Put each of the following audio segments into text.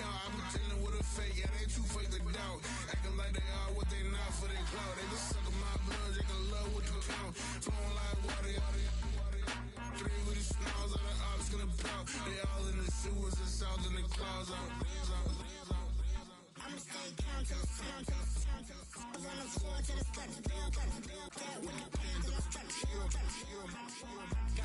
I'm pretending with a fake, yeah, they too fake to doubt. Acting like they are what they not for their clout. They just suckin' my blood, they can love what you count. Flowing like water, three with the smiles, all the ops gonna pout. They all in the sewers and south in the clouds. I'ma stay calm till it's time to on the floor to the steps, build that with the pain till it's got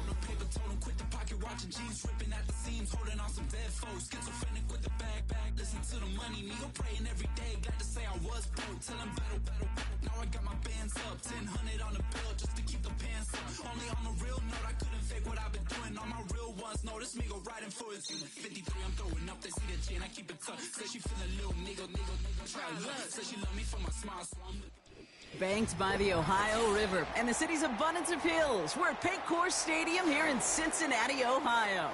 no paper, told him quit the pocket watching jeans ripping at the seams, holding on some dead foes, schizophrenic with the bag, listen to the money, nigga praying every day, glad to say I was broke, tell him battle, now I got my bands up, 1000 on the bill just to keep the pants up, only on the real note, I couldn't fake what I've been doing, all my real ones know this nigga riding for his 53, I'm throwing up, they see the chain, I keep it tough, say she feeling little nigga, try love, say she love me for my smile, so I'm banked by the Ohio River and the city's abundance of hills. We're at Paycor Stadium here in Cincinnati, Ohio.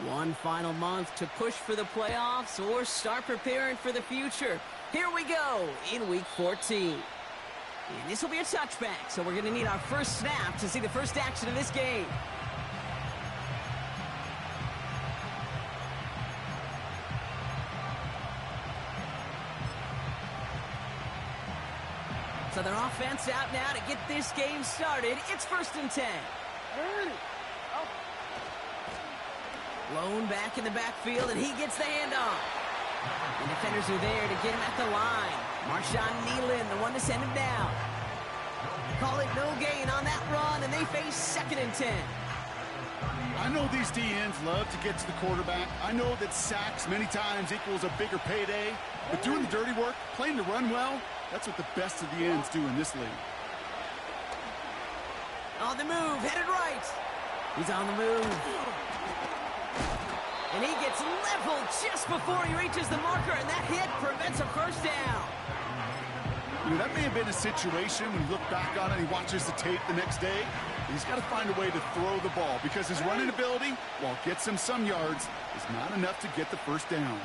One final month to push for the playoffs or start preparing for the future. Here we go in Week 14. And this will be a touchback, so we're going to need our first snap to see the first action of this game. So their offense out now to get this game started. It's 1st and 10. Lone back in the backfield, and he gets the handoff. The defenders are there to get him at the line. Marshawn Nealon, the one to send him down. Call it no gain on that run, and they face 2nd and 10. I know these DNs love to get to the quarterback. I know that sacks many times equals a bigger payday. But doing the dirty work, playing to run well, that's what the best of the ends do in this league. On the move, headed right. He's on the move. And he gets leveled just before he reaches the marker, and that hit prevents a first down. You know, that may have been a situation when you look back on it and he watches the tape the next day. He's got to find a way to throw the ball because his running ability, while it gets him some yards, is not enough to get the first down.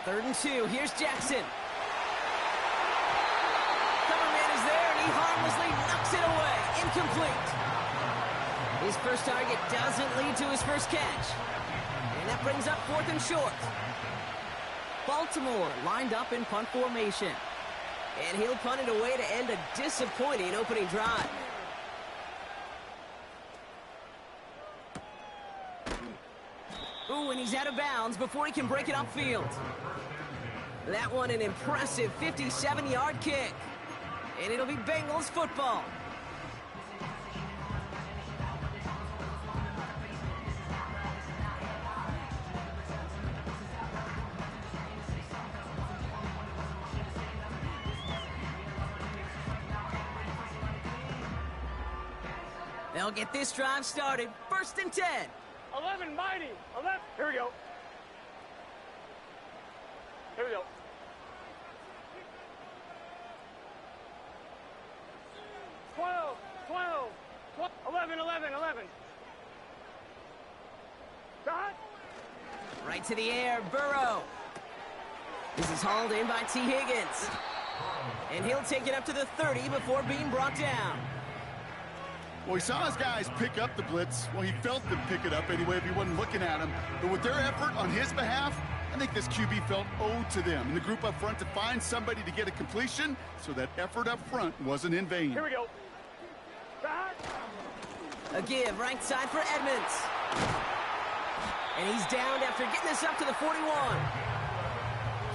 3rd and 2. Here's Jackson. Coverman is there, and he harmlessly knocks it away. Incomplete. His first target doesn't lead to his first catch. And that brings up 4th and short. Baltimore lined up in punt formation. And he'll punt it away to end a disappointing opening drive. Ooh, and he's out of bounds before he can break it upfield. That one an impressive 57-yard kick. And it'll be Bengals football. They'll get this drive started. 1st and 10. 11, mighty. 11. Here we go. Here we go. Twelve, 11. Dot. Right to the air, Burrow. This is hauled in by T. Higgins. And he'll take it up to the 30 before being brought down. Well, he saw his guys pick up the blitz. Well, he felt them pick it up anyway if he wasn't looking at him. But with their effort on his behalf, I think this QB felt owed to them and the group up front to find somebody to get a completion, so that effort up front wasn't in vain. Here we go. Back. A give right side for Edmonds. And he's downed after getting this up to the 41.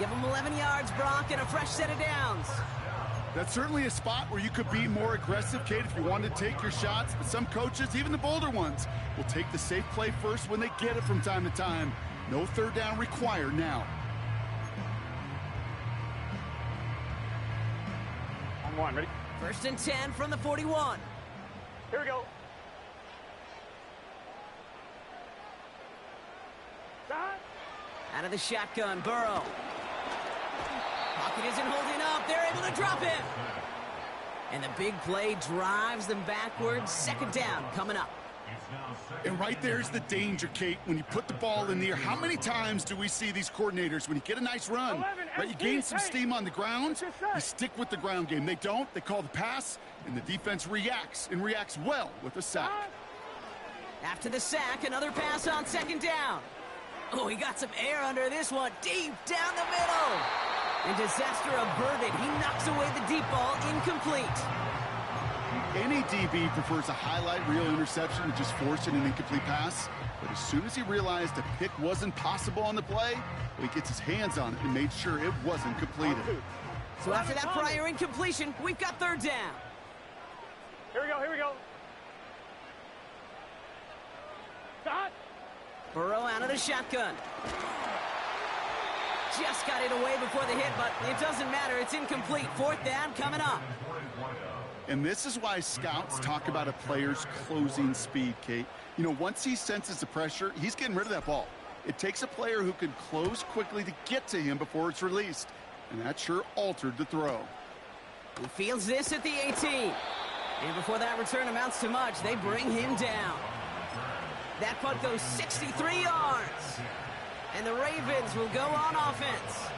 Give him 11 yards, Brock, and a fresh set of downs. That's certainly a spot where you could be more aggressive, Kate, if you wanted to take your shots. But some coaches, even the bolder ones, will take the safe play first when they get it from time to time. No 3rd down required now. On 1, ready? 1st and 10 from the 41. Here we go. Dot. Out of the shotgun, Burrow. Pocket isn't holding up. They're able to drop him. And the big play drives them backwards. Second down coming up. And right there's the danger, Kate. When you put the ball in the air, how many times do we see these coordinators, when you get a nice run, right, you gain some steam on the ground, you stick with the ground game. They don't. They call the pass, and the defense reacts, and reacts well with a sack. After the sack, another pass on second down. Oh, he got some air under this one. Deep down the middle. And disaster averted. He knocks away the deep ball. Incomplete. Any DB prefers a highlight reel interception to just forcing an incomplete pass. But as soon as he realized a pick wasn't possible on the play, well, he gets his hands on it and made sure it wasn't completed. So after that prior incompletion, we've got third down. Here we go, here we go. Stop. Burrow out of the shotgun. Just got it away before the hit, but it doesn't matter. It's incomplete. Fourth down coming up. And this is why scouts talk about a player's closing speed, Kate. You know, once he senses the pressure, he's getting rid of that ball. It takes a player who can close quickly to get to him before it's released. And that sure altered the throw. He fields this at the 18. And before that return amounts to much, they bring him down. That punt goes 63 yards. And the Ravens will go on offense.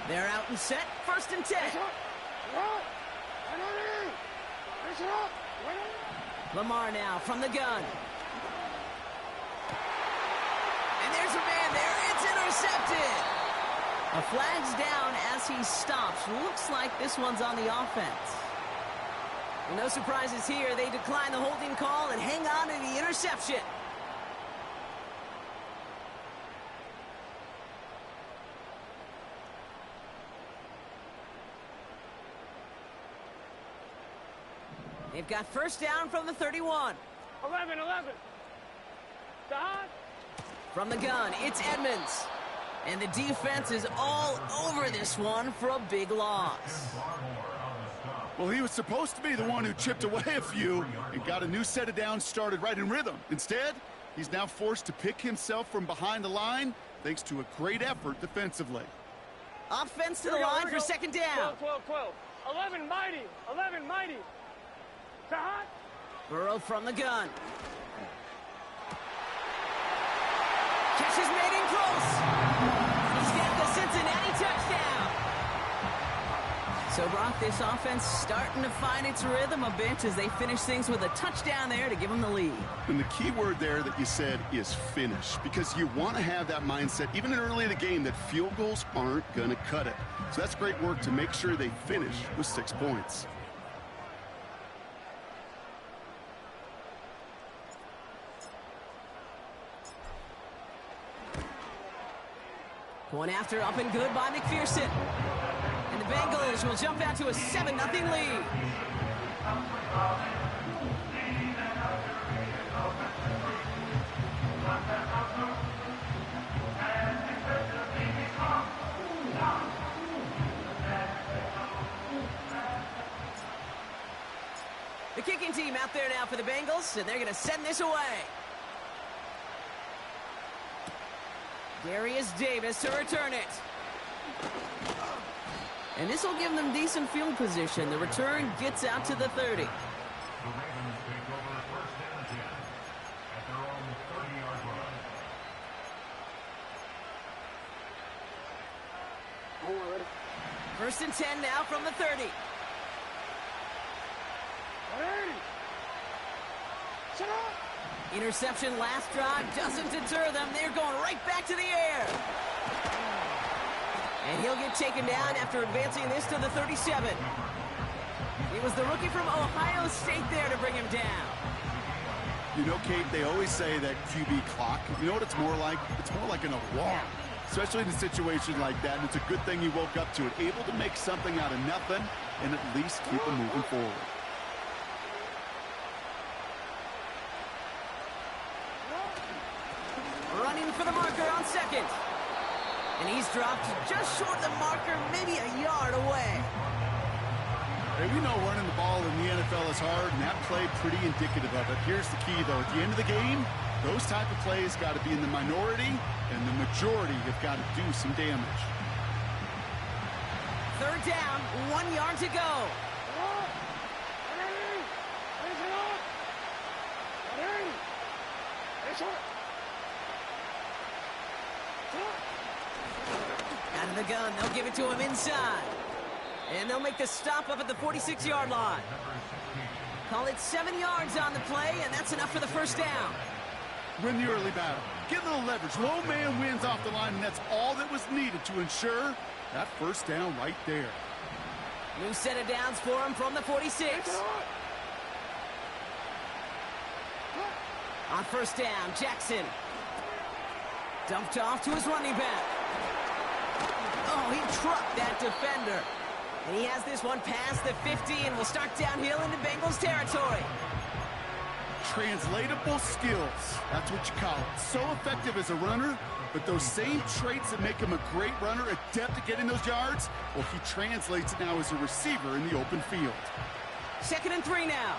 They're out and set. First and 10. Lamar now from the gun. And there's a man there. It's intercepted. A flag's down as he stops. Looks like this one's on the offense. Well, no surprises here. They decline the holding call and hang on to the interception. They've got first down from the 31. 11. Stop. From the gun, it's Edmonds. And the defense is all over this one for a big loss. Well, he was supposed to be the one who chipped away a few and got a new set of downs started right in rhythm. Instead, he's now forced to pick himself from behind the line thanks to a great effort defensively. Offense to the line for second down. 12. 11 mighty. Stop. Burrow from the gun. Catch is made in close. He's got the Cincinnati touchdown. So, Brock, this offense starting to find its rhythm a bit as they finish things with a touchdown there to give them the lead. And the key word there that you said is finish, because you want to have that mindset, even early in the game, that field goals aren't going to cut it. So that's great work to make sure they finish with 6 points. Point after up and good by McPherson. And the Bengals will jump out to a 7-0 lead. The kicking team out there now for the Bengals, and they're going to send this away. Darius Davis to return it. And this will give them decent field position. The return gets out to the 30. First and 10 now from the 30. Interception last drive doesn't deter them. They're going right back to the air. And he'll get taken down after advancing this to the 37. It was the rookie from Ohio State there to bring him down. You know, Kate, they always say that QB clock, you know what it's more like? It's more like an alarm, especially in a situation like that. And it's a good thing you woke up to it, able to make something out of nothing and at least keep them moving forward. Running for the marker on second. And he's dropped just short of the marker marker maybe a yard away. Hey, we know running the ball in the NFL is hard, and that play pretty indicative of it. Here's the key, though. At the end of the game, those type of plays got to be in the minority, and the majority have got to do some damage. Third down, 1 yard to go. Out of the gun, they'll give it to him inside. And they'll make the stop up at the 46-yard line. Call it 7 yards on the play, and that's enough for the first down. Win the early battle. Get a little leverage. Low man wins off the line, and that's all that was needed to ensure that first down right there. New set of downs for him from the 46. On first down, Jackson. Dumped off to his running back. Oh, he trucked that defender. And he has this one past the 50 and will start downhill into Bengals territory. Translatable skills. That's what you call it. So effective as a runner, but those same traits that make him a great runner, adept at getting those yards, well, he translates it now as a receiver in the open field. 2nd and 3 now.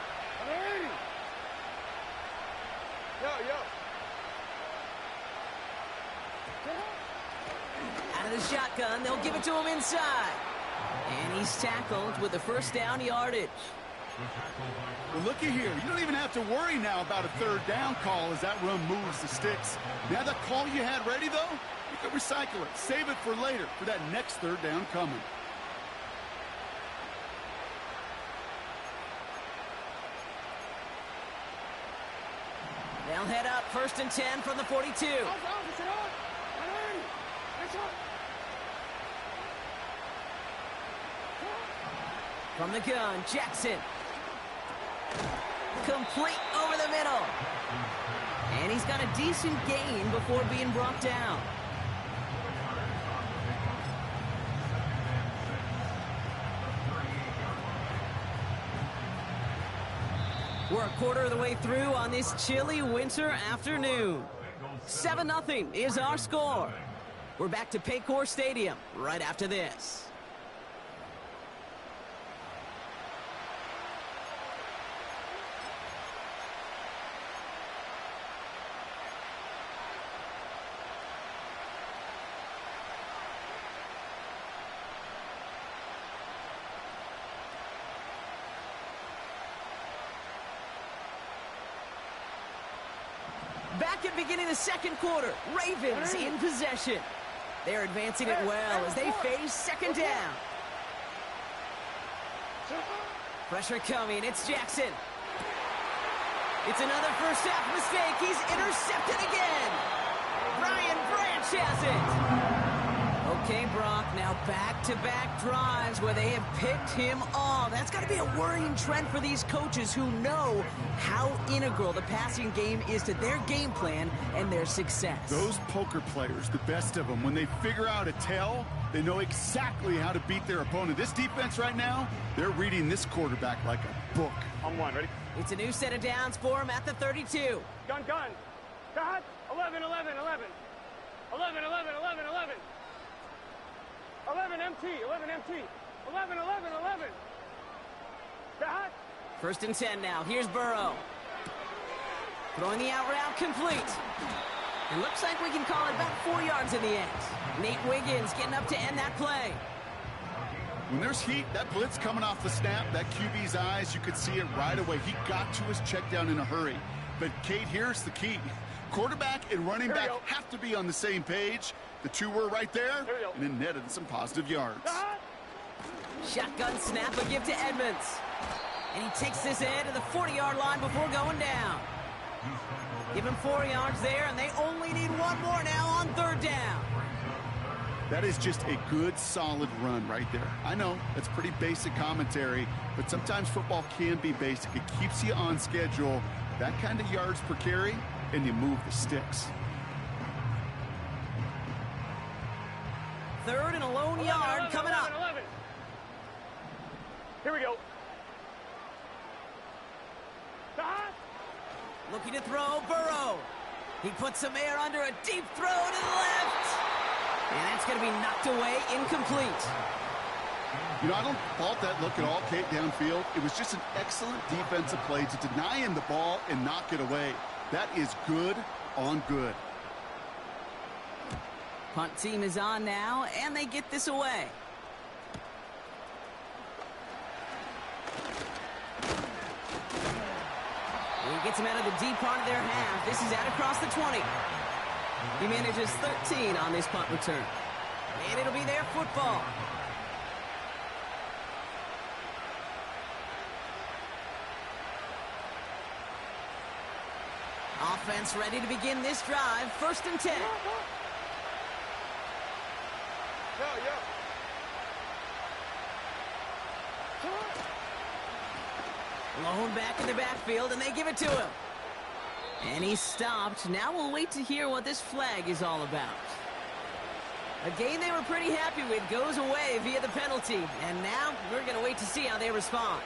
Out of the shotgun, they'll give it to him inside. And he's tackled with the first down yardage. Well, looky here. You don't even have to worry now about a third down call as that run moves the sticks. Now that call you had ready, though, you can recycle it. Save it for later for that next third down coming. They'll head up 1st and 10 from the 42. From the gun, Jackson. Complete over the middle. And he's got a decent gain before being brought down. We're a quarter of the way through on this chilly winter afternoon. 7-0 is our score. We're back to Paycor Stadium right after this. Back at beginning of the second quarter, Ravens in possession. They're advancing it well as they face 2nd down. Pressure coming, it's Jackson. It's another first half mistake. He's intercepted again. Brian Branch has it. Okay, Brock, now back-to-back drives where they have picked him off. That's got to be a worrying trend for these coaches who know how integral the passing game is to their game plan and their success. Those poker players, the best of them, when they figure out a tell, they know exactly how to beat their opponent. This defense right now, they're reading this quarterback like a book. On one, ready? It's a new set of downs for him at the 32. Gun. Cut. 11, 11, 11. 11, 11, 11, 11. 11 MT, 11 MT. 11, 11, 11. Cut. 1st and 10 now. Here's Burrow. Throwing the out route complete. It looks like we can call it about 4 yards in the end. Nate Wiggins getting up to end that play. When there's heat, that blitz coming off the snap, that QB's eyes, you could see it right away. He got to his check down in a hurry. But, Kate, here's the key. Quarterback and running back have to be on the same page. The two were right there, and it netted some positive yards. Shotgun snap, a give to Edmonds. And he takes this in to the 40-yard line before going down. Give him 4 yards there, and they only need one more now on 3rd down. That is just a good, solid run right there. I know, that's pretty basic commentary, but sometimes football can be basic. It keeps you on schedule, that kind of yards per carry, and you move the sticks. 3rd and a lone yard 11, coming 11, up. 11. Here we go. Cut. Looking to throw, Burrow. He puts some air under a deep throw to the left. And that's going to be knocked away, incomplete. You know, I don't fault that look at all, Kate, downfield. It was just an excellent defensive play to deny him the ball and knock it away. That is good on good. Punt team is on now, and they get this away. He gets him out of the deep part of their half. This is out across the 20. He manages 13 on this punt return. And it'll be their football. Offense ready to begin this drive. 1st and 10. Lone back in the backfield, and they give it to him. And he's stopped. Now we'll wait to hear what this flag is all about. A game they were pretty happy with goes away via the penalty. And now we're going to wait to see how they respond.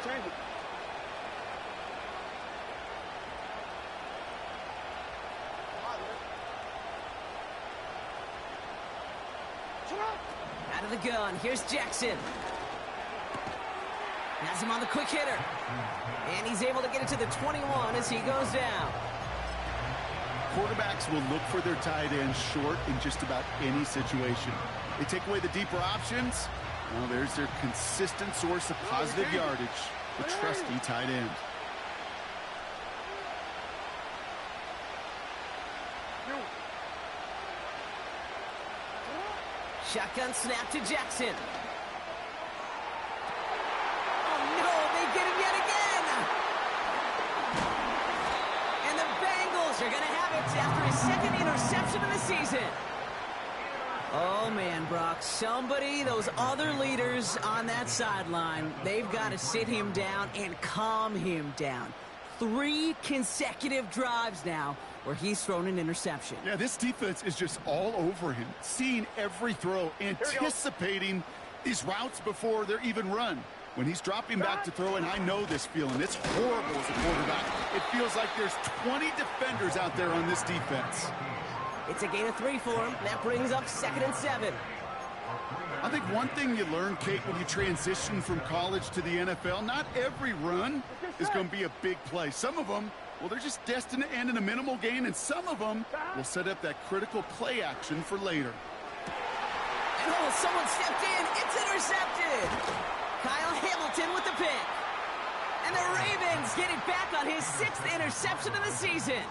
Change it. Out of the gun, here's Jackson. Has him on the quick hitter. And he's able to get it to the 21 as he goes down. Quarterbacks will look for their tight end short in just about any situation. They take away the deeper options. Well, there's their consistent source of positive yardage, the trusty tight end. Shotgun snap to Jackson. Oh, no, they get him yet again. And the Bengals are going to have it after his 2nd interception of the season. Oh, man, Brock, those other leaders on that sideline, they've got to sit him down and calm him down. 3 consecutive drives now where he's thrown an interception. Yeah, this defense is just all over him, seeing every throw, anticipating these routes before they're even run. When he's dropping back to throw, and I know this feeling, it's horrible as a quarterback. It feels like there's 20 defenders out there on this defense. It's a gain of 3 for him. That brings up 2nd and 7. I think one thing you learn, Kate, when you transition from college to the NFL, not every run is going to be a big play. Some of them, well, they're just destined to end in a minimal gain, and some of them will set up that critical play action for later. And oh, someone stepped in. It's intercepted. Kyle Hamilton with the pick. And the Ravens get it back on his 6th interception of the season.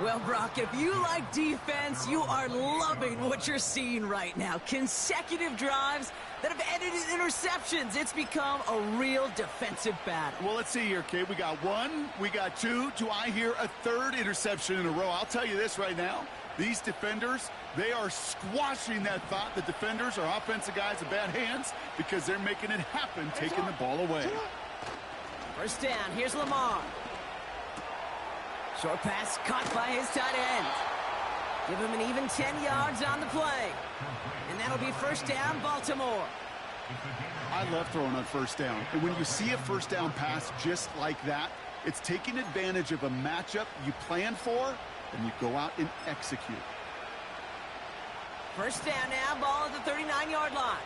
Well, Brock, if you like defense, you are loving what you're seeing right now. Consecutive drives that have ended in interceptions. It's become a real defensive battle. Well, let's see here, Kate. We got 1, we got 2. Do I hear a 3rd interception in a row? I'll tell you this right now. These defenders, they are squashing that thought. The defenders are offensive guys in bad hands because they're making it happen, taking the ball away. 1st down. Here's Lamar. Short pass caught by his tight end. Give him an even 10 yards on the play. And that'll be 1st down, Baltimore. I love throwing on 1st down. And when you see a 1st down pass just like that, it's taking advantage of a matchup you plan for, and you go out and execute. 1st down now, ball at the 39-yard line.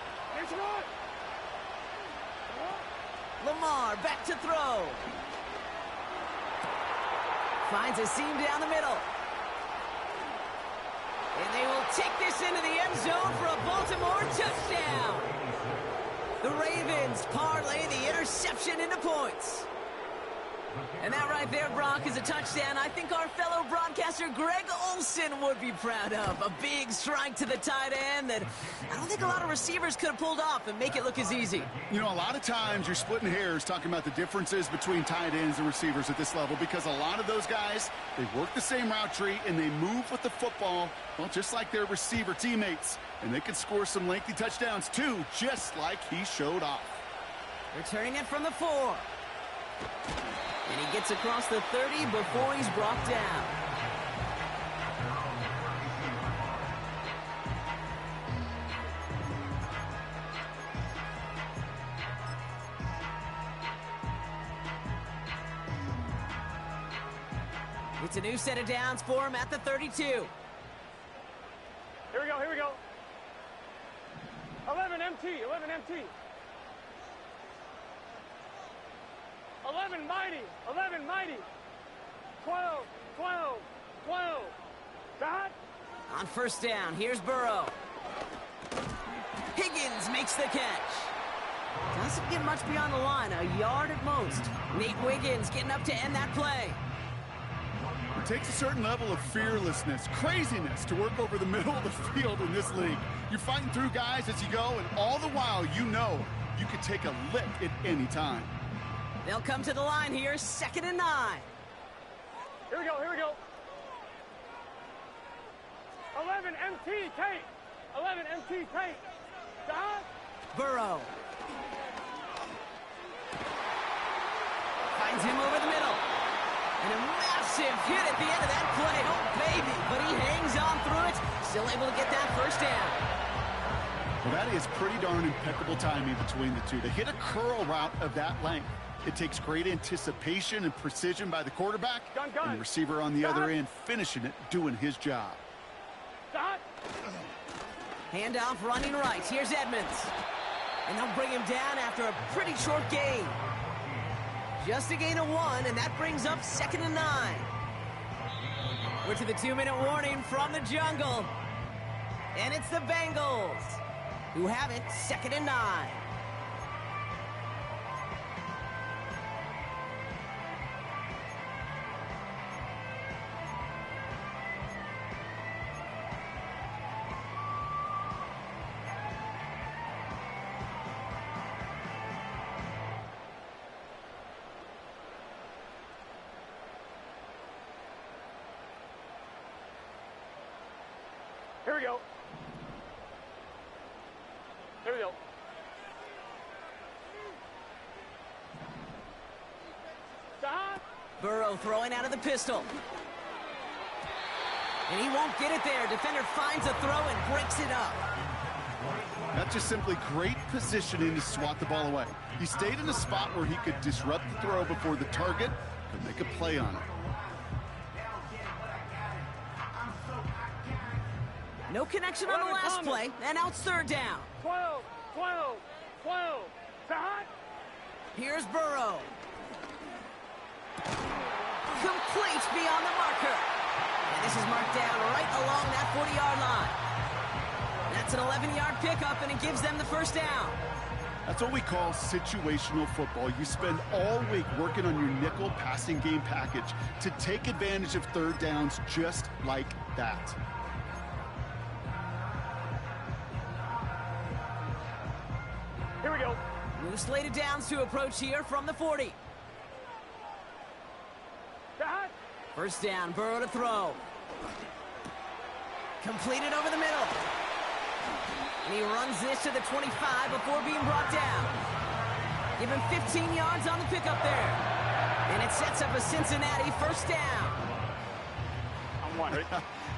Lamar back to throw. Finds a seam down the middle. And they will take this into the end zone for a Baltimore touchdown. The Ravens parlay the interception into points. And that right there, Brock, is a touchdown I think our fellow broadcaster Greg Olsen would be proud of. A big strike to the tight end that I don't think a lot of receivers could have pulled off and make it look as easy. You know, a lot of times you're splitting hairs talking about the differences between tight ends and receivers at this level because a lot of those guys, they work the same route tree and they move with the football, well, just like their receiver teammates. And they can score some lengthy touchdowns, too, just like he showed off. Returning it from the 4. And he gets across the 30 before he's brought down. It's a new set of downs for him at the 32. Here we go, here we go. 11 MT, 11 MT. 11 mighty, 11 mighty. 12, 12, 12. Dot. On first down, here's Burrow. Higgins makes the catch. Doesn't get much beyond the line, a yard at most. Nate Wiggins getting up to end that play. It takes a certain level of fearlessness, craziness to work over the middle of the field in this league. You're fighting through guys as you go, and all the while you know you could take a lick at any time. They'll come to the line here, 2nd and 9. Here we go, here we go. 11 MT, Tate. 11 MT, Tate. Dot. Burrow. Finds him over the middle. And a massive hit at the end of that play. Oh, baby. But he hangs on through it. Still able to get that first down. Well, that is pretty darn impeccable timing between the two. To hit a curl route of that length, it takes great anticipation and precision by the quarterback. Gun. And the receiver on the other end finishing it, doing his job. Dot. Handoff running right. Here's Edmonds. And they'll bring him down after a pretty short gain. Just a gain of 1, and that brings up 2nd and 9. We're to the 2-minute warning from the jungle. And it's the Bengals who have it, 2nd and 9. Here we go. Here we go. Dot. Burrow throwing out of the pistol. And he won't get it there. Defender finds a throw and breaks it up. That's just simply great positioning to swat the ball away. He stayed in a spot where he could disrupt the throw before the target could make a play on it. No connection on the last play, and now it's 3rd down. 12, 12, 12. Dot. Here's Burrow. Complete beyond the marker. And this is marked down right along that 40-yard line. That's an 11-yard pickup, and it gives them the first down. That's what we call situational football. You spend all week working on your nickel passing game package to take advantage of 3rd downs just like that. Here we go. New slated downs to approach here from the 40. Dot. First down, Burrow to throw. Completed over the middle. And he runs this to the 25 before being brought down. Give him 15 yards on the pickup there. And it sets up a Cincinnati first down. I'm one.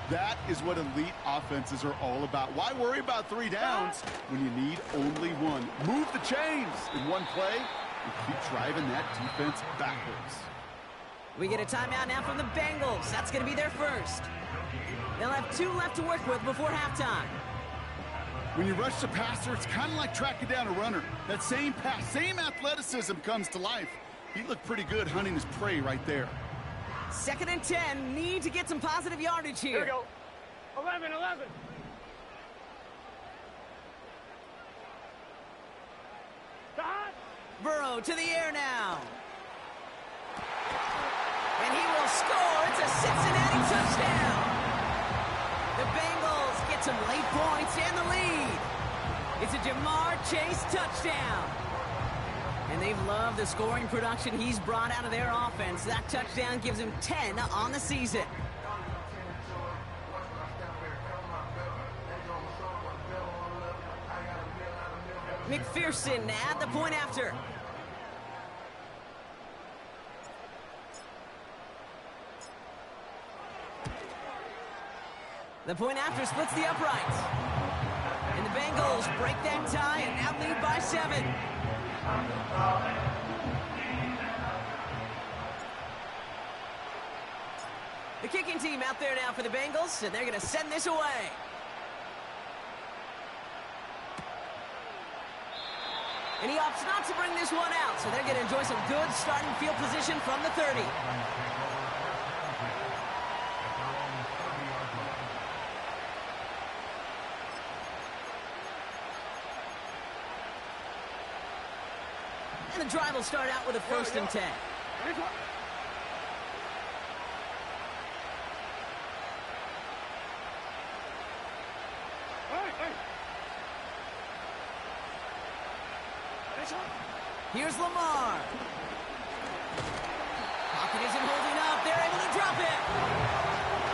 That is what elite offenses are all about. Why worry about 3 downs when you need only 1? Move the chains in one play and keep driving that defense backwards. We get a timeout now from the Bengals. That's going to be their first. They'll have 2 left to work with before halftime. When you rush the passer, it's kind of like tracking down a runner. That same pass, same athleticism comes to life. He looked pretty good hunting his prey right there. 2nd and 10. Need to get some positive yardage here. Here we go. 11, 11. Dot. Burrow to the air now. And he will score. It's a Cincinnati touchdown. The Bengals get some late points and the lead. It's a Jamar Chase touchdown. And they've loved the scoring production he's brought out of their offense. That touchdown gives him 10 on the season. McPherson at the point after. The point after splits the uprights. And the Bengals break that tie and now lead by 7. The kicking team out there now for the Bengals, and they're going to send this away. And he opts not to bring this one out, so they're going to enjoy some good starting field position from the 30. And the drive will start out with a 1st and 10. Here's Lamar. Pocket isn't holding up. They're able to drop it.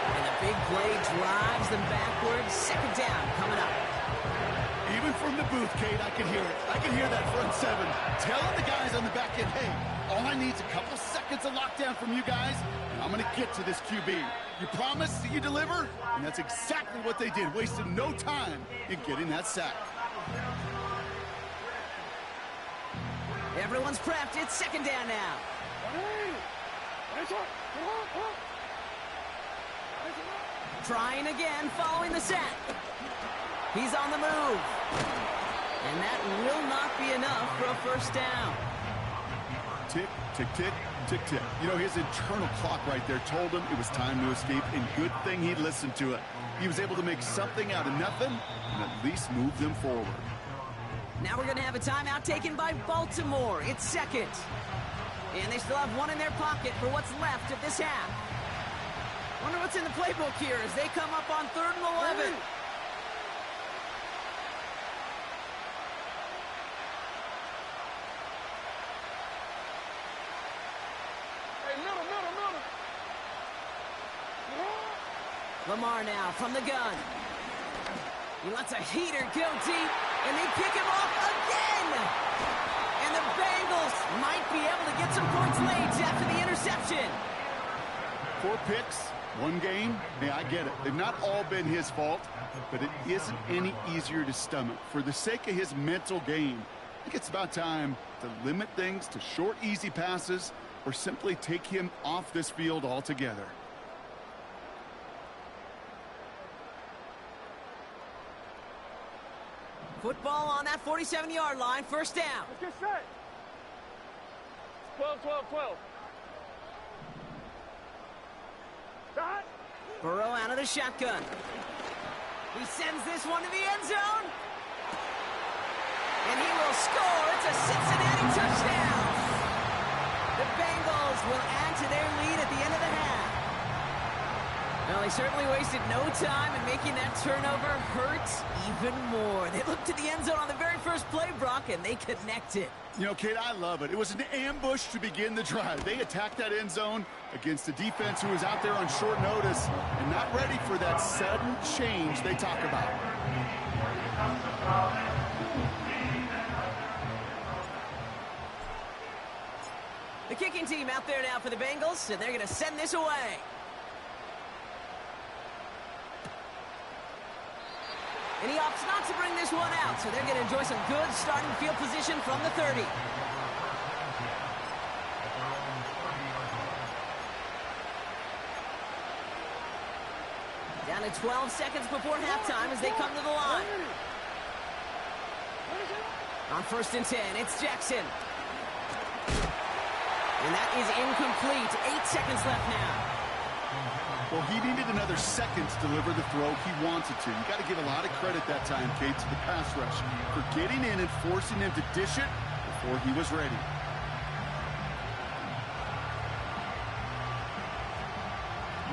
And the big play drives them backwards. 2nd down coming up. Even from the booth, Kate, I can hear it. I can hear that front 7 telling the guys on the back end, hey, all I need is a couple seconds of lockdown from you guys, and I'm going to get to this QB. You promise that you deliver? And that's exactly what they did, wasted no time in getting that sack. Everyone's prepped. It's 2nd down now. Trying again, following the sack. He's on the move. And that will not be enough for a 1st down. Tick, tick, tick, tick, tick. You know, his internal clock right there told him it was time to escape, and good thing he listened to it. He was able to make something out of nothing and at least move them forward. Now we're going to have a timeout taken by Baltimore. It's 2nd. And they still have one in their pocket for what's left of this half. Wonder what's in the playbook here as they come up on 3rd and 11. Lamar now from the gun. He lets a heater go deep, and they pick him off again. And the Bengals might be able to get some points late after the interception. 4 picks, 1 game. Hey, I get it. They've not all been his fault, but it isn't any easier to stomach. For the sake of his mental game, I think it's about time to limit things to short, easy passes or simply take him off this field altogether. Football on that 47-yard line, 1st down. Let's get set. 12, 12, 12. Dot. Burrow out of the shotgun. He sends this one to the end zone. And he will score. It's a Cincinnati touchdown. The Bengals will add to their lead at the end of the half. Well, they certainly wasted no time in making that turnover hurt even more. They looked to the end zone on the very first play, Brock, and they connected. You know, Kate, I love it. It was an ambush to begin the drive. They attacked that end zone against a defense who was out there on short notice and not ready for that sudden change they talk about. The kicking team out there now for the Bengals, and they're going to send this away. And he opts not to bring this one out, so they're going to enjoy some good starting field position from the 30. Down to 12 seconds before halftime as they come to the line. On 1st and 10, it's Jackson. And that is incomplete. 8 seconds left now. Well, he needed another second to deliver the throw he wanted to. You got to give a lot of credit that time, Kate, to the pass rush for getting in and forcing him to dish it before he was ready.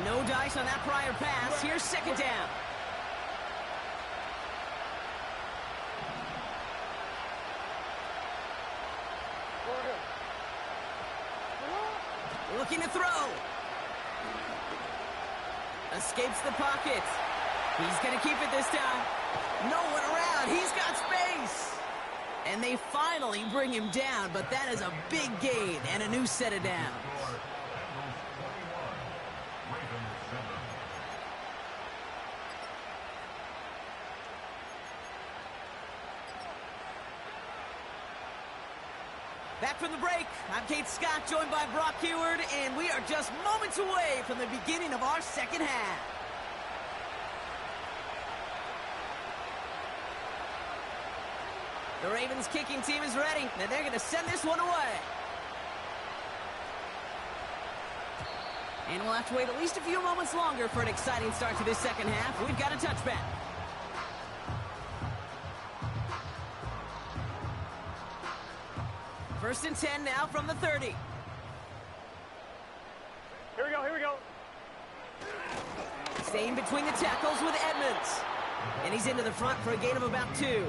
No dice on that prior pass. Here's 2nd down. Looking to throw. Escapes the pocket. He's going to keep it this time. No one around. He's got space. And they finally bring him down, but that is a big gain and a new set of downs. Back from the break, I'm Kate Scott, joined by Brock Heward, and we are just moments away from the beginning of our second half. The Ravens kicking team is ready, and they're going to send this one away. And we'll have to wait at least a few moments longer for an exciting start to this second half. We've got a touchback. First and 10 now from the 30. Here we go, here we go. Staying between the tackles with Edmonds. And he's into the front for a gain of about 2.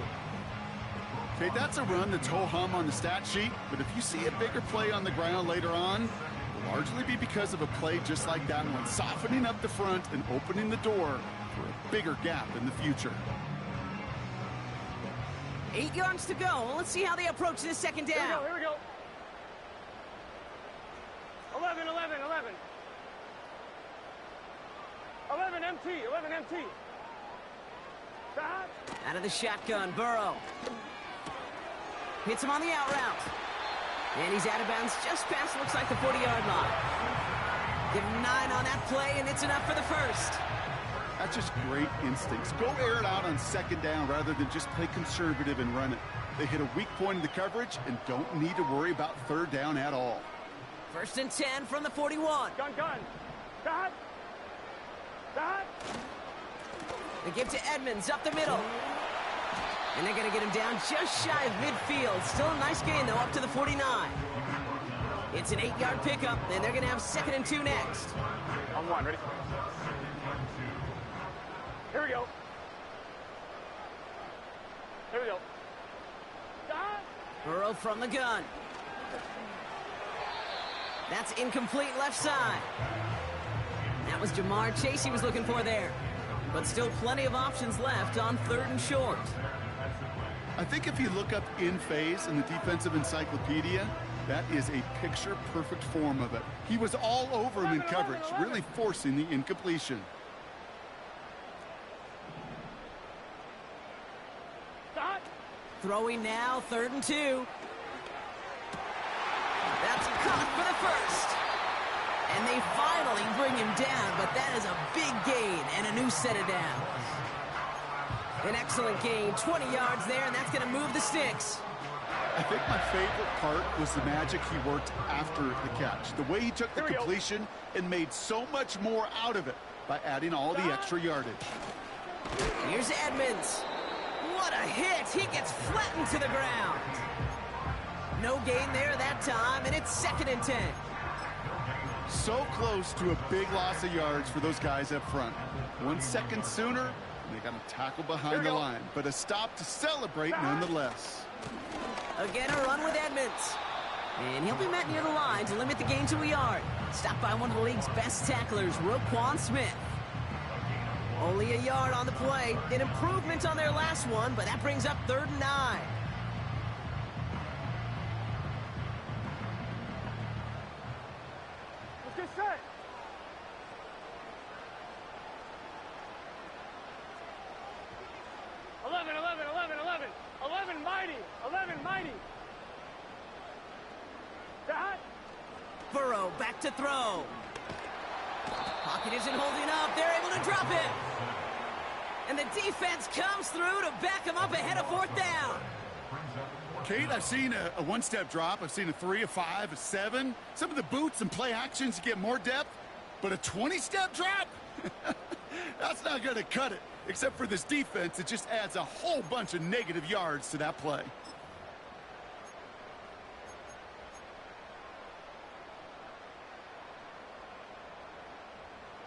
Okay, that's a run that's ho-hum on the stat sheet, but if you see a bigger play on the ground later on, it'll largely be because of a play just like that one, softening up the front and opening the door for a bigger gap in the future. 8 yards to go. Let's see how they approach this second down. Here we go. 11, 11, 11. 11 MT, 11 MT. Stop. Out of the shotgun, Burrow. Hits him on the out route. And he's out of bounds just past, looks like, the 40-yard line. Give him 9 on that play, and it's enough for the first. That's just great instincts. Go air it out on second down rather than just play conservative and run it. They hit a weak point in the coverage and don't need to worry about third down at all. First and 10 from the 41. Gun. Stop. Stop. They give to Edmonds up the middle. And they're going to get him down just shy of midfield. Still a nice gain, though, up to the 49. It's an 8-yard pickup, and they're going to have 2nd and 2 next. On 1, ready? Here we go. Here we go. Stop. Burrow from the gun. That's incomplete left side. That was Jamar Chase he was looking for there. But still plenty of options left on 3rd and short. I think if you look up in phase in the defensive encyclopedia, that is a picture-perfect form of it. He was all over him in coverage, really forcing the incompletion. Stop. Throwing now, 3rd and 2. That's caught for the first. And they finally bring him down, but that is a big gain and a new set of downs. An excellent gain, 20 yards there, and that's going to move the sticks. I think my favorite part was the magic he worked after the catch. The way he took the completion and made so much more out of it by adding all the extra yardage. Here's Edmonds. What a hit. He gets flattened to the ground. No gain there that time, and it's 2nd and 10. So close to a big loss of yards for those guys up front. 1 second sooner, and they got a tackle behind the line, but a stop to celebrate nonetheless. Again, a run with Edmonds. And he'll be met near the line to limit the gain to a yard. Stopped by one of the league's best tacklers, Roquan Smith. Only a yard on the play. An improvement on their last one, but that brings up 3rd and 9. Let's get set. Mighty. Stop. Burrow back to throw. Pocket isn't holding up. They're able to drop it. And the defense comes through to back him up ahead of 4th down. Kate, I've seen a one-step drop. I've seen a 3, a 5, a 7. Some of the boots and play actions to get more depth. But a 20-step drop? That's not going to cut it. Except for this defense, it just adds a whole bunch of negative yards to that play.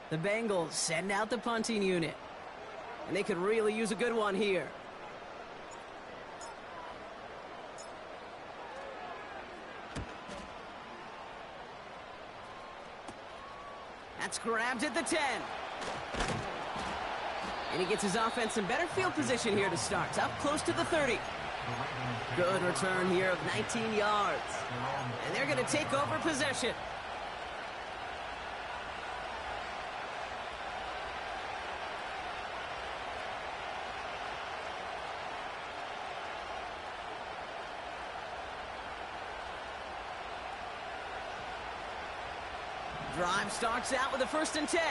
The Bengals send out the punting unit. And they could really use a good one here. That's grabbed at the 10. And he gets his offense in better field position here to start. Up close to the 30. Good return here of 19 yards. And they're going to take over possession. Drive starts out with a 1st and 10.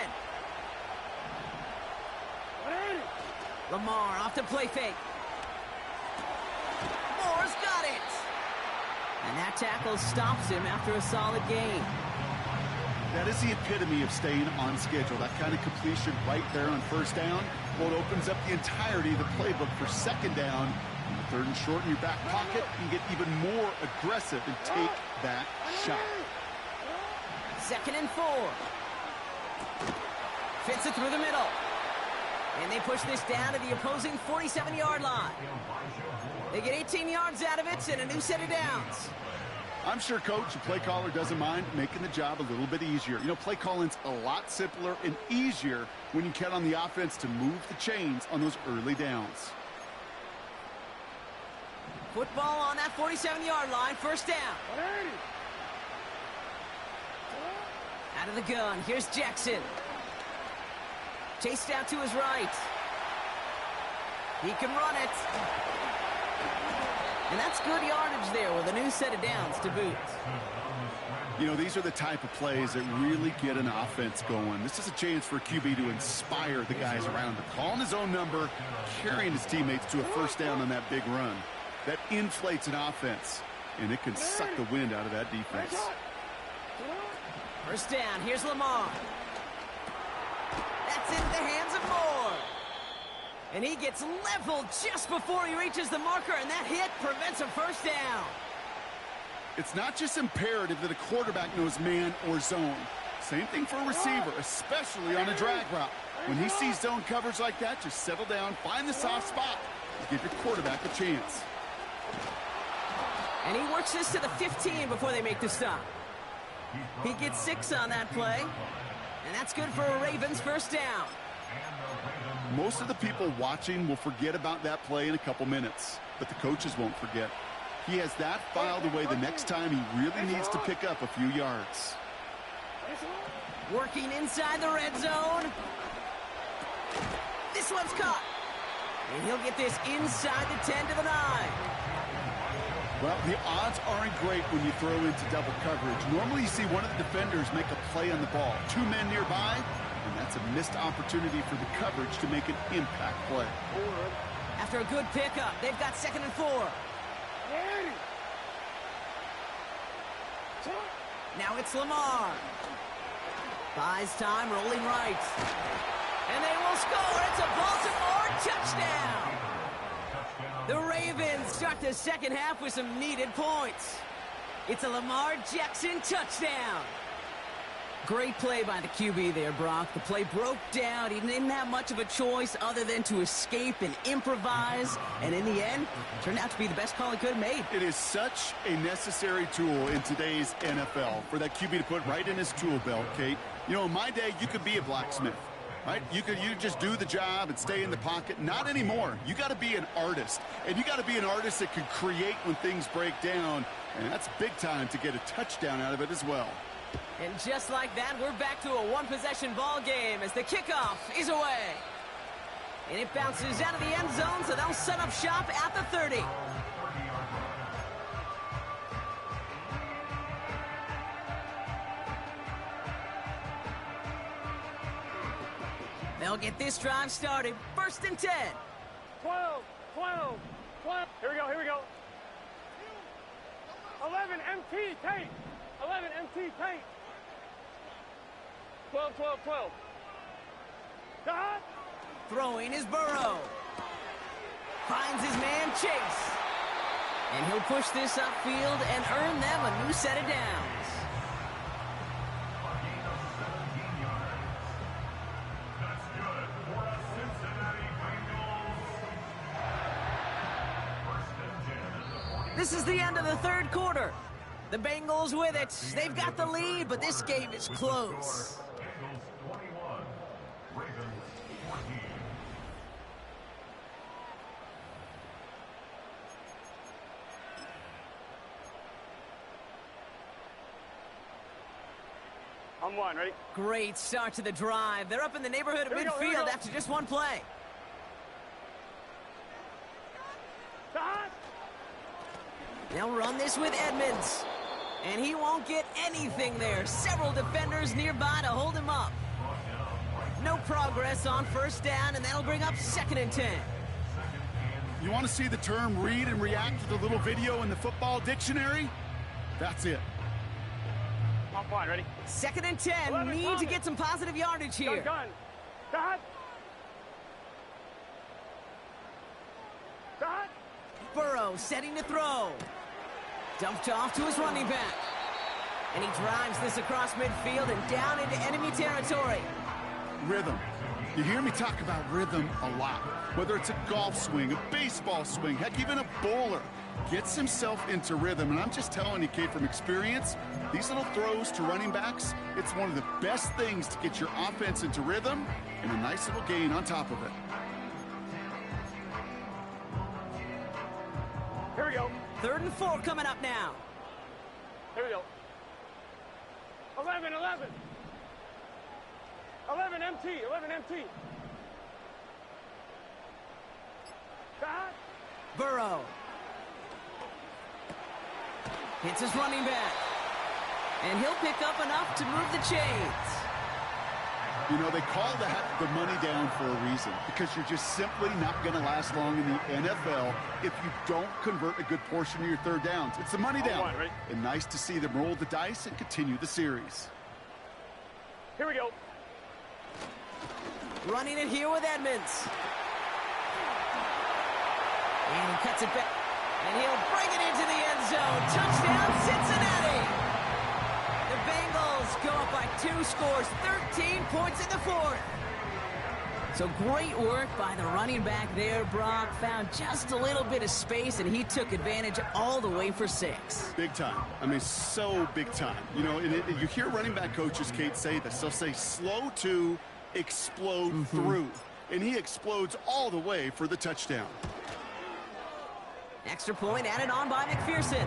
Lamar off the play fake. Moore's got it. And that tackle stops him after a solid gain. That is the epitome of staying on schedule. That kind of completion right there on 1st down. Well, it opens up the entirety of the playbook for 2nd down. 3rd and short in your back pocket. You can get even more aggressive and take that shot. 2nd and 4. Fits it through the middle. And they push this down to the opposing 47-yard line. They get 18 yards out of it and a new set of downs. I'm sure coach and play caller doesn't mind making the job a little bit easier. You know, play calling's a lot simpler and easier when you count on the offense to move the chains on those early downs. Football on that 47-yard line, 1st down. Out of the gun, here's Jackson. Chased out to his right. He can run it. And that's good yardage there with a new set of downs to boot. You know, these are the type of plays that really get an offense going. This is a chance for a QB to inspire the guys around him. Calling his own number, carrying his teammates to a 1st down on that big run. That inflates an offense, and it can suck the wind out of that defense. 1st down, here's Lamar. That's in the hands of Moore. And he gets leveled just before he reaches the marker, and that hit prevents a 1st down. It's not just imperative that a quarterback knows man or zone. Same thing for a receiver, especially on a drag route. When he sees zone coverage like that, just settle down, find the soft spot, and give your quarterback a chance. And he works this to the 15 before they make the stop. He gets 6 on that play. And that's good for a Ravens 1st down. Most of the people watching will forget about that play in a couple minutes, but the coaches won't forget. He has that filed away the next time he really needs to pick up a few yards. Working inside the red zone. This one's caught. And he'll get this inside the 10 to the 9. Well, the odds aren't great when you throw into double coverage. Normally you see one of the defenders make a play on the ball. 2 men nearby, and that's a missed opportunity for the coverage to make an impact play. After a good pickup, they've got 2nd and 4. Now it's Lamar. Buys time, rolling right. And they will score. It's a Baltimore touchdown. The Ravens start the 2nd half with some needed points. It's a Lamar Jackson touchdown. Great play by the QB there, Brock. The play broke down. He didn't have much of a choice other than to escape and improvise. And in the end, turned out to be the best call he could have made. It is such a necessary tool in today's NFL for that QB to put right in his tool belt, Kate. You know, in my day, you could be a blacksmith. Right? You just do the job and stay in the pocket. Not anymore. You got to be an artist. And you got to be an artist that can create when things break down. And that's big time to get a touchdown out of it as well. And just like that, we're back to a one-possession ball game as the kickoff is away. And it bounces out of the end zone, so they'll set up shop at the 30. They'll get this drive started. 1st and 10. 12, 12, 12. Here we go. 11 MT tape. 11 MT tape. 12, 12, 12. Dot. Throwing is Burrow. Finds his man Chase. And he'll push this upfield and earn them a new set of downs. This is the end of the 3rd quarter. The Bengals with it. They've got the lead, but this game is close. I'm one, ready? Great start to the drive. They're up in the neighborhood of midfield after just one play. Dot. They'll run this with Edmonds. And he won't get anything there. Several defenders nearby to hold him up. No progress on first down, and that'll bring up 2nd and 10. You want to see the term read and react to the little video in the football dictionary? That's it. I'm fine, ready? 2nd and 10. Need to get some positive yardage here. Gun. Cut. Cut. Burrow setting to throw. Dumped off to his running back. And he drives this across midfield and down into enemy territory. Rhythm. You hear me talk about rhythm a lot. Whether it's a golf swing, a baseball swing, heck, even a bowler gets himself into rhythm. And I'm just telling you, kid, from experience, these little throws to running backs, it's one of the best things to get your offense into rhythm and a nice little gain on top of it. Here we go. 3rd and 4 coming up now. Here we go. 11. 11 MT. 11 MT. Cut. Burrow. Hits his running back. And he'll pick up enough to move the chains. You know, they call that the money down for a reason, because you're just simply not going to last long in the NFL if you don't convert a good portion of your 3rd downs. It's the money down. Right, right. And nice to see them roll the dice and continue the series. Here we go. Running it here with Edmonds. And he cuts it back. And he'll bring it into the end zone. Touchdown, Cincinnati! The Bengals go up by 2 scores, 13 points in the 4th. So great work by the running back there, Brock. Found just a little bit of space, and he took advantage all the way for 6. Big time. I mean, so big time. You know, you hear running back coaches, Kate, say this. They'll say slow to explode through. And he explodes all the way for the touchdown. Extra point added on by McPherson.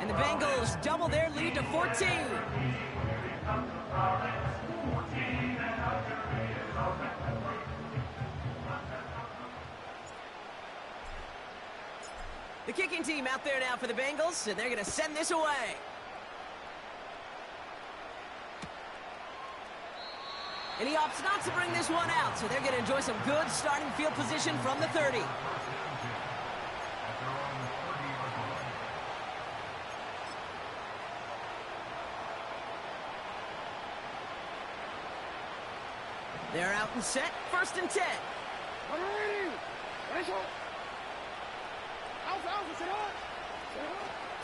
And the Bengals double their lead to 14. The kicking team out there now for the Bengals, and they're going to send this away. And he opts not to bring this one out, so they're going to enjoy some good starting field position from the 30. They're out and set, 1st and 10.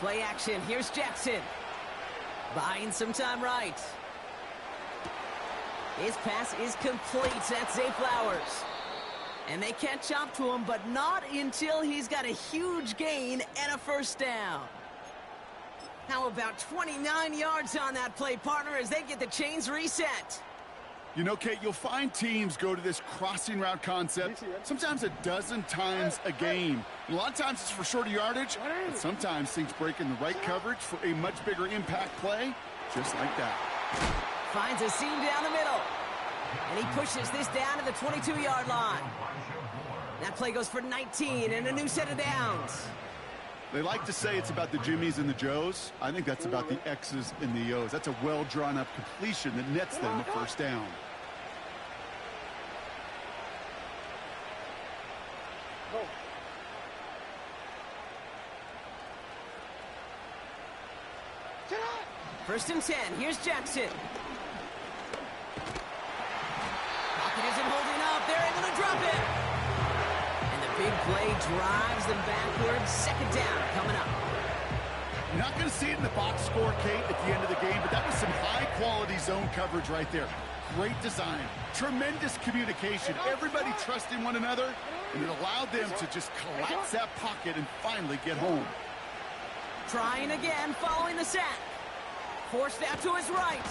Play action, here's Jackson. Buying some time right. His pass is complete, that's Zay Flowers. And they catch up to him, but not until he's got a huge gain and a 1st down. How about 29 yards on that play, partner, as they get the chains reset? You know, Kate, you'll find teams go to this crossing route concept sometimes a dozen times a game. And a lot of times it's for shorter yardage, but sometimes things break in the right coverage for a much bigger impact play, just like that. Finds a seam down the middle. And he pushes this down to the 22-yard line. That play goes for 19 and a new set of downs. They like to say it's about the Jimmies and the Joes. I think that's about the X's and the O's. That's a well-drawn-up completion that nets them a 1st down. First and 10. Here's Jackson. Pocket isn't holding up. They're able to drop it. And the big play drives them backwards. 2nd down coming up. You're not going to see it in the box score, Kate, at the end of the game, but that was some high-quality zone coverage right there. Great design. Tremendous communication. Everybody trusting one another, and it allowed them to just collapse that pocket and finally get home. Trying again following the sack. Forced out to his right.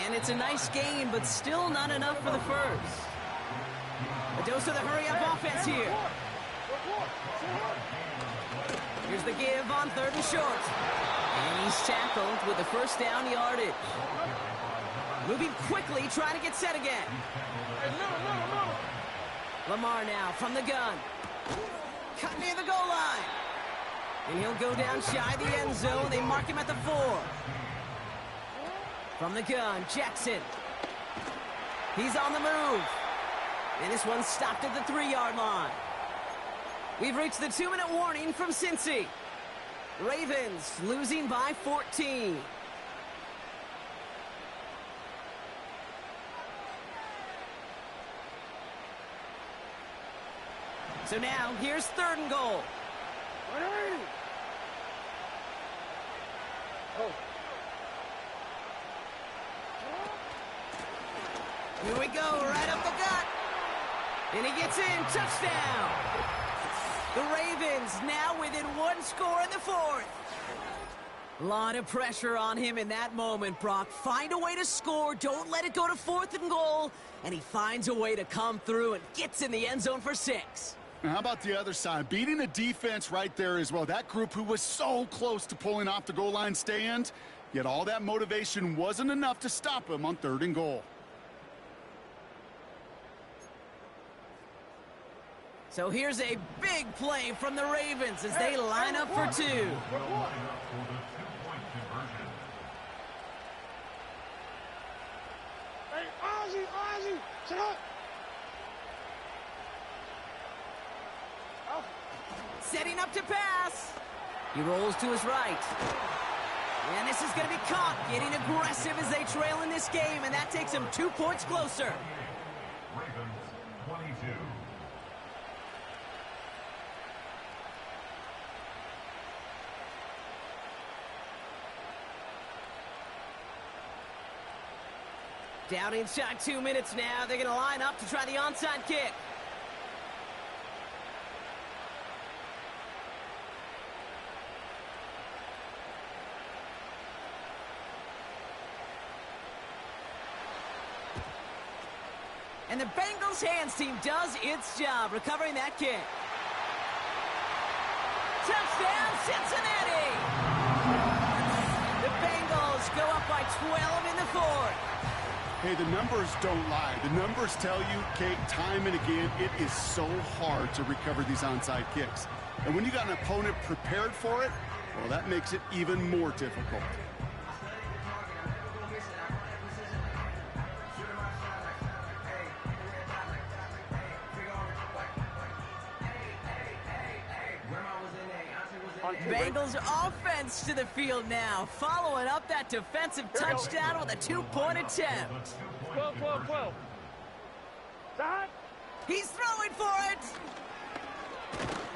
And it's a nice gain, but still not enough for the 1st. A dose of the hurry-up offense here. Here's the give on 3rd and short. And he's tackled with the 1st down yardage. Moving quickly, trying to get set again. Lamar now from the gun. Cut near the goal line. And he'll go down shy of the end zone. They mark him at the 4. From the gun, Jackson. He's on the move. And this one's stopped at the 3-yard line. We've reached the 2-minute warning from Cincy. Ravens losing by 14. So now, here's 3rd and goal. Here we go, right up the gut. And he gets in, touchdown. The Ravens now within 1 score in the 4th. A lot of pressure on him in that moment, Brock. Find a way to score, don't let it go to 4th and goal. And he finds a way to come through and gets in the end zone for 6. Now, how about the other side? Beating a defense right there as well. That group who was so close to pulling off the goal line stand, yet all that motivation wasn't enough to stop him on 3rd and goal. So here's a big play from the Ravens as they line up for 2. Hey, Ozzy, shut up. Setting up to pass. He rolls to his right. And this is going to be caught. Getting aggressive as they trail in this game, and that takes them 2 points closer. Ravens 22. Down inside 2 minutes now. They're going to line up to try the onside kick. And the Bengals hands team does its job recovering that kick. Touchdown, Cincinnati! The Bengals go up by 12 in the 4th. Hey, the numbers don't lie. The numbers tell you, Kate, time and again, it is so hard to recover these onside kicks. And when you got an opponent prepared for it, well, that makes it even more difficult. Bengals offense to the field now, following up that defensive touchdown with a 2-point attempt. 12. Stop. He's throwing for it.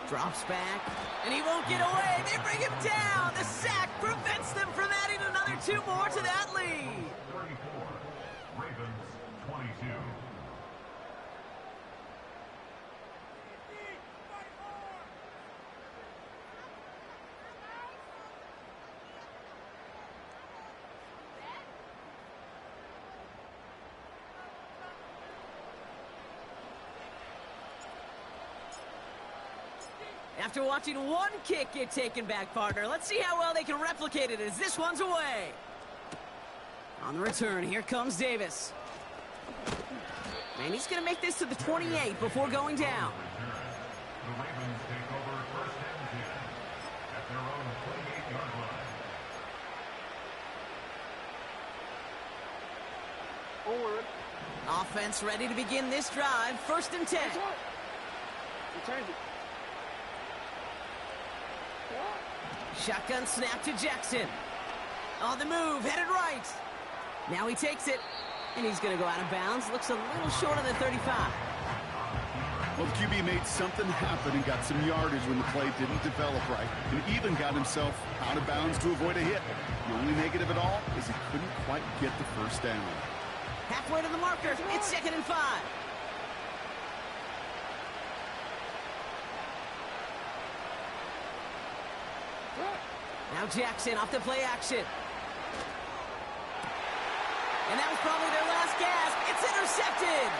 Drops back, and he won't get away. They bring him down. The sack prevents them from adding another 2 more to that lead. 34. Ravens 22. After watching one kick get taken back, partner, let's see how well they can replicate it as this one's away. On the return, here comes Davis. And he's going to make this to the 28 before going down. The Ravens take over 1st and 10 at their own 28-yard line. Forward. Offense ready to begin this drive. 1st and 10. Return it. Shotgun snap to Jackson. On the move, headed right. Now he takes it, and he's going to go out of bounds. Looks a little short of the 35. Well, the QB made something happen and got some yardage when the play didn't develop right, and even got himself out of bounds to avoid a hit. The only negative at all is he couldn't quite get the 1st down. Halfway to the marker, it's 2nd and 5. Now Jackson off the play action. And that was probably their last gasp. It's intercepted.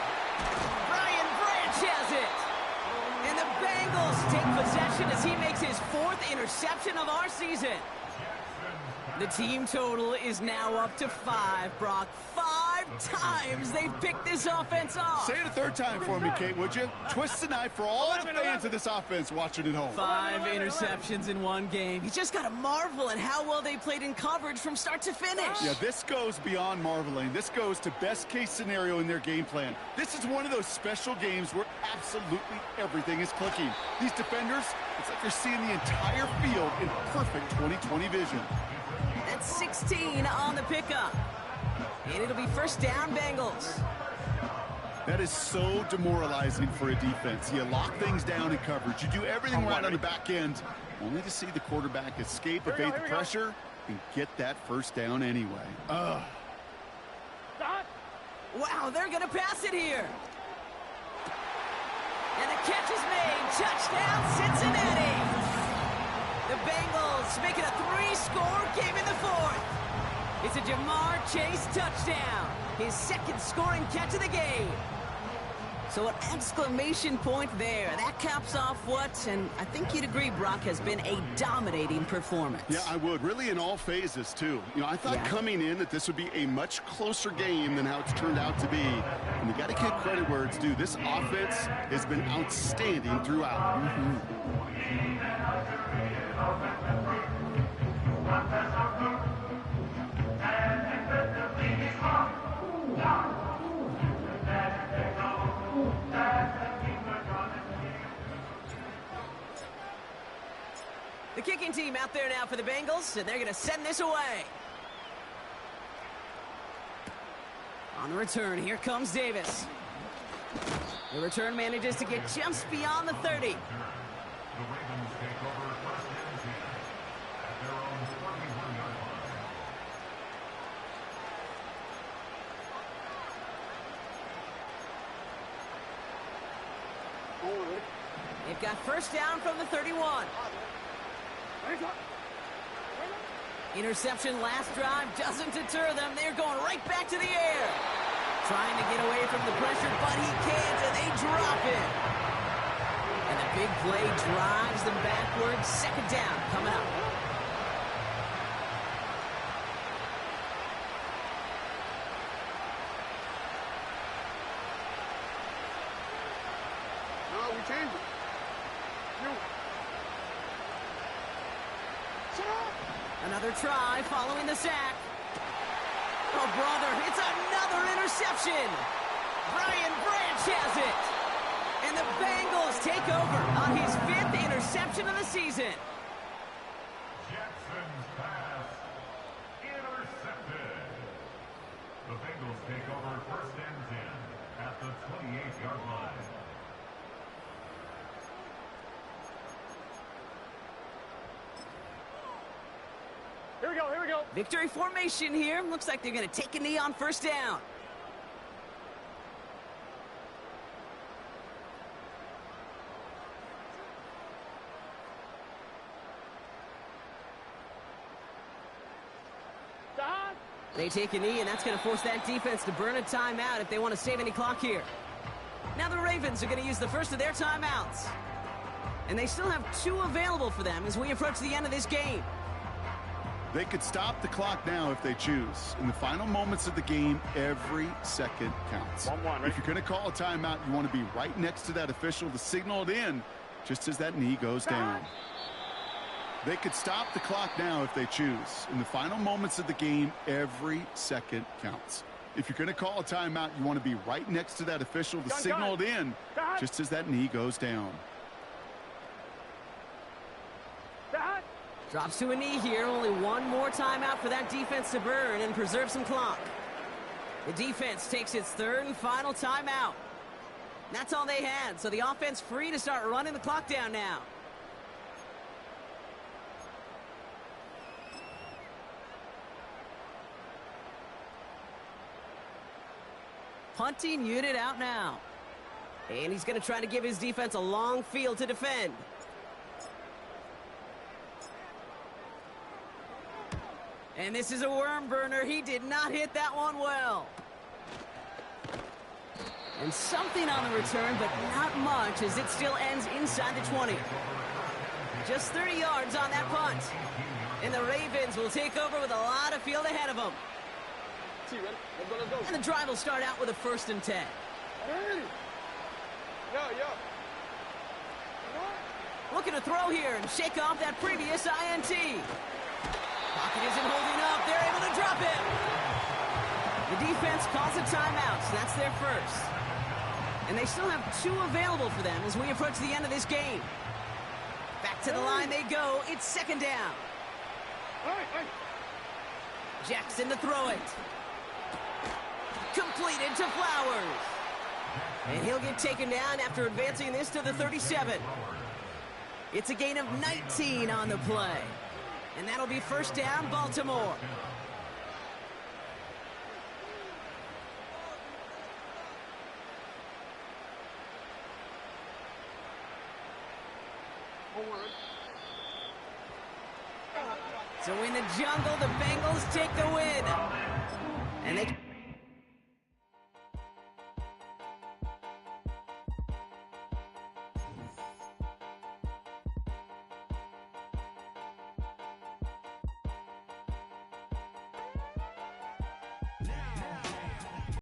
Brian Branch has it. And the Bengals take possession as he makes his 4th interception of our season. The team total is now up to 5, Brock. 5 times they've picked this offense off. Say it a third time for me, Kate, would you? Twist the knife for all the fans of this offense watching at home. 5 interceptions in one game. You just got to marvel at how well they played in coverage from start to finish. Yeah, this goes beyond marveling. This goes to best case scenario in their game plan. This is one of those special games where absolutely everything is clicking. These defenders, it's like they're seeing the entire field in perfect 20/20 vision. That's 16 on the pickup. And it'll be first down, Bengals. That is so demoralizing for a defense. You lock things down in coverage. You do everything right on the back end, only to see the quarterback escape, evade the pressure, and get that first down anyway. Wow, they're going to pass it here. And the catch is made. Touchdown, Cincinnati. The Bengals make it a 3-score game in the fourth. It's a Jamar Chase touchdown. His second scoring catch of the game. So an exclamation point there. That caps off what, and I think you'd agree, Brock, has been a dominating performance. Yeah, I would. Really in all phases, too. You know, I thought coming in that this would be a much closer game than how it's turned out to be. And you got to give credit where it's due. This offense has been outstanding throughout. The kicking team out there now for the Bengals, and they're going to send this away. On the return, here comes Davis. The return manages to get just beyond the 30. The Ravens take over first and 10 at their own 41-yard line. They've got first down from the 31. Interception last drive doesn't deter them. They're going right back to the air. Trying to get away from the pressure, but he can't, and they drop it. And the big play drives them backwards. Second down coming up. No, we changed it. Another try following the sack. Oh, brother, it's another interception. Brian Branch has it. And the Bengals take over on his 5th interception of the season. Jackson's pass intercepted. The Bengals take over first and 10 at the 28-yard line. Here we go. Victory formation here. Looks like they're going to take a knee on first down. They take a knee, and that's going to force that defense to burn a timeout if they want to save any clock here. Now the Ravens are going to use the first of their timeouts. And they still have 2 available for them as we approach the end of this game. They could stop the clock now if they choose. In the final moments of the game, every second counts. 1-1, if you're going to call a timeout, you want to be right next to that official to signal it in just as that knee goes down. They could stop the clock now if they choose. In the final moments of the game, every second counts. If you're going to call a timeout, you want to be right next to that official to signal it in just as that knee goes down. Drops to a knee here. Only one more timeout for that defense to burn and preserve some clock. The defense takes its 3rd and final timeout. That's all they had, so the offense free to start running the clock down now. Punting unit out now. And he's going to try to give his defense a long field to defend. And this is a worm burner. He did not hit that one well. And something on the return, but not much, as it still ends inside the 20. Just 30 yards on that punt. And the Ravens will take over with a lot of field ahead of them. T, ready? Let's go, let's go. And the drive will start out with a 1st and 10. Ready? Yo. Looking to throw here and shake off that previous INT. Pocket isn't holding up. They're able to drop him. The defense calls a timeout, so that's their first. And they still have 2 available for them as we approach the end of this game. Back to the line they go. It's 2nd down. Jackson to throw it. Completed to Flowers. And he'll get taken down after advancing this to the 37. It's a gain of 19 on the play. And that'll be 1st down, Baltimore. So in the jungle, the Bengals take the win. And they...